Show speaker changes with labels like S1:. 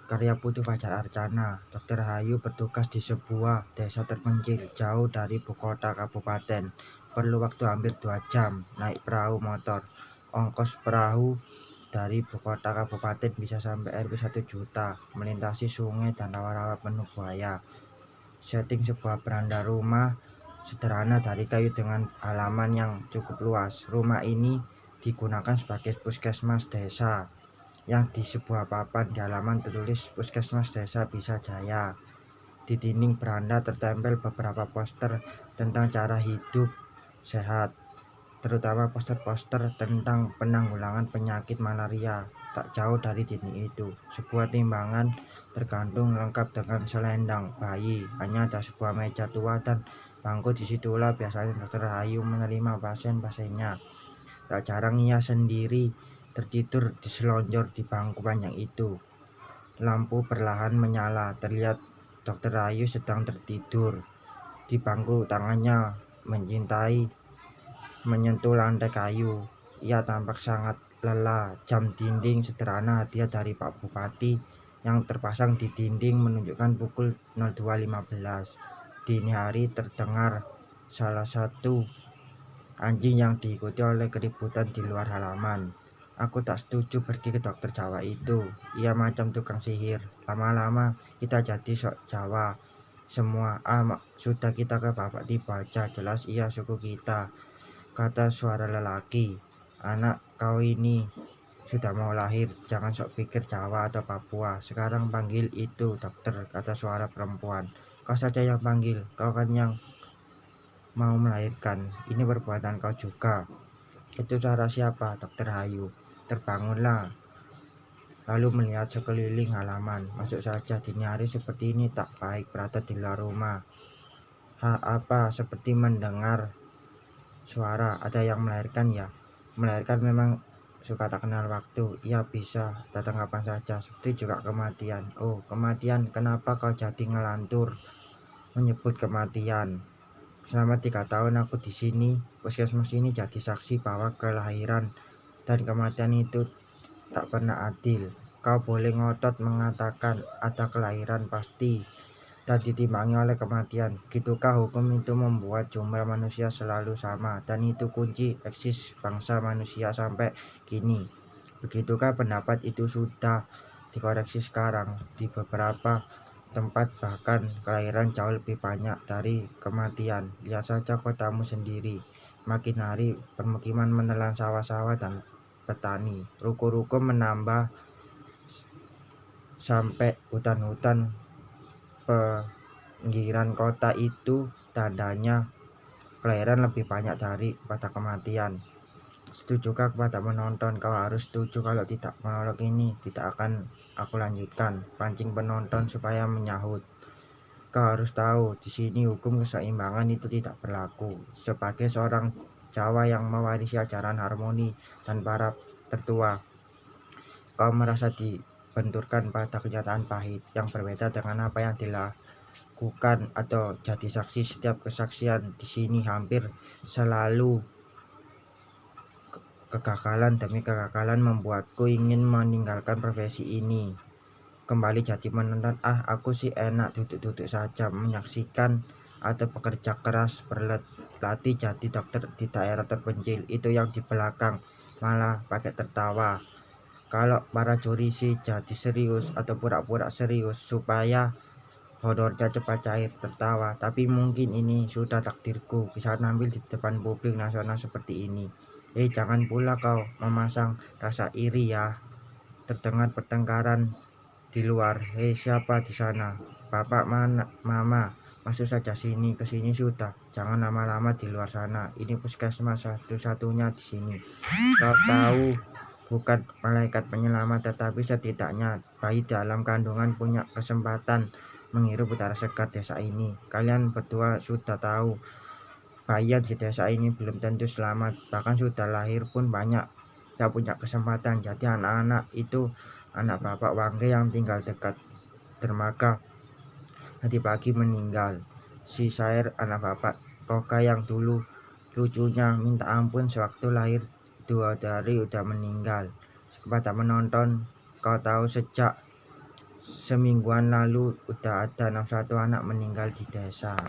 S1: Karya Putu Fajar Arcana. Dokter Hayu bertugas di sebuah desa terpencil jauh dari ibu kota kabupaten. Perlu waktu hampir 2 jam naik perahu motor. Ongkos perahu dari ibu kota kabupaten bisa sampai Rp 1 juta, melintasi sungai dan rawa-rawa penuh buaya. Setting sebuah beranda rumah sederhana dari kayu dengan halaman yang cukup luas. Rumah ini digunakan sebagai puskesmas desa, yang di sebuah papan di halaman tertulis Puskesmas Desa Bisa Jaya. Di dinding beranda tertempel beberapa poster tentang cara hidup sehat, terutama poster-poster tentang penanggulangan penyakit malaria. Tak jauh dari dinding itu, sebuah timbangan tergantung lengkap dengan selendang bayi. Hanya ada sebuah meja tua dan bangku. Disitulah biasanya dokter Hayu menerima pasien-pasiennya. Tak jarang ia sendiri tertidur diselonjor di bangku panjang itu. Lampu perlahan menyala, terlihat dokter Ayu sedang tertidur di bangku. Tangannya menyentuh lantai kayu. Ia tampak sangat lelah. Jam dinding sederhana hadiah dari Pak Bupati yang terpasang di dinding menunjukkan pukul 02.15. Dini hari terdengar salah satu anjing yang diikuti oleh keributan di luar halaman. Aku tak setuju pergi ke dokter Jawa itu. Ia macam tukang sihir. Lama-lama kita jadi sok Jawa semua. Sudah kita ke bapak dibaca, jelas ia suku kita, kata suara lelaki. Anak kau ini sudah mau lahir, jangan sok pikir Jawa atau Papua. Sekarang panggil itu dokter, kata suara perempuan. Kau saja yang panggil, kau kan yang mau melahirkan. Ini perbuatan kau juga. Itu suara siapa? Dokter Hayu terbangunlah, lalu melihat sekeliling halaman. Masuk saja, dini hari seperti ini tak baik berada di luar rumah. Apa? Seperti mendengar suara ada yang melahirkan ya. Melahirkan memang suka tak kenal waktu. Ia bisa datang kapan saja, seperti juga kematian. Oh, kematian, kenapa kau jadi ngelantur menyebut kematian? Selama 3 tahun aku di sini, puskesmas ini jadi saksi bahwa kelahiran dan kematian itu tak pernah adil. Kau boleh ngotot mengatakan ada kelahiran pasti dan ditimbangi oleh kematian. Gitukah hukum itu membuat jumlah manusia selalu sama, dan itu kunci eksis bangsa manusia sampai kini. Begitukah pendapat itu sudah dikoreksi sekarang? Di beberapa tempat bahkan kelahiran jauh lebih banyak dari kematian. Lihat saja kotamu sendiri. Makin hari permukiman menelan sawah-sawah dan petani. Ruko-ruko menambah sampai hutan-hutan pinggiran kota itu. Tandanya kelahiran lebih banyak daripada kematian. Setujukah kepada penonton? Kau harus setuju, kalau tidak monolog ini tidak akan aku lanjutkan. Pancing penonton supaya menyahut. Kau harus tahu, di sini hukum keseimbangan itu tidak berlaku. Sebagai seorang Jawa yang mewarisi ajaran harmoni dan para tertua, kau merasa dibenturkan pada kenyataan pahit yang berbeda dengan apa yang dilakukan atau jadi saksi. Setiap kesaksian di sini hampir selalu kegagalan demi kegagalan membuatku ingin meninggalkan profesi ini, kembali jadi penonton. Aku sih enak duduk-duduk saja menyaksikan atau bekerja keras berlatih jadi dokter di daerah terpencil. Itu yang di belakang malah pakai tertawa. Kalau para juri sih jadi serius atau pura-pura serius supaya honornya cepat cair, tertawa. Tapi mungkin ini sudah takdirku bisa tampil di depan publik nasional seperti ini. Jangan pula kau memasang rasa iri ya. Terdengar pertengkaran di luar. Siapa di sana? Bapak, mana? Mama, masuk saja sini, ke sini sudah. Jangan lama-lama di luar sana. Ini puskesmas satu-satunya di sini. Kau tahu, bukan malaikat penyelamat, tetapi setidaknya bayi dalam kandungan punya kesempatan menghirup udara segar desa ini. Kalian berdua sudah tahu, bayi di desa ini belum tentu selamat. Bahkan sudah lahir pun banyak tak punya kesempatan. Jadi anak-anak itu anak Bapak Wangge yang tinggal dekat dermaga tadi pagi meninggal. Si Sair anak Bapak Koka yang dulu lucunya minta ampun sewaktu lahir 2 hari udah meninggal. Kepada menonton, kau tahu sejak semingguan lalu udah ada 61 anak meninggal di desa.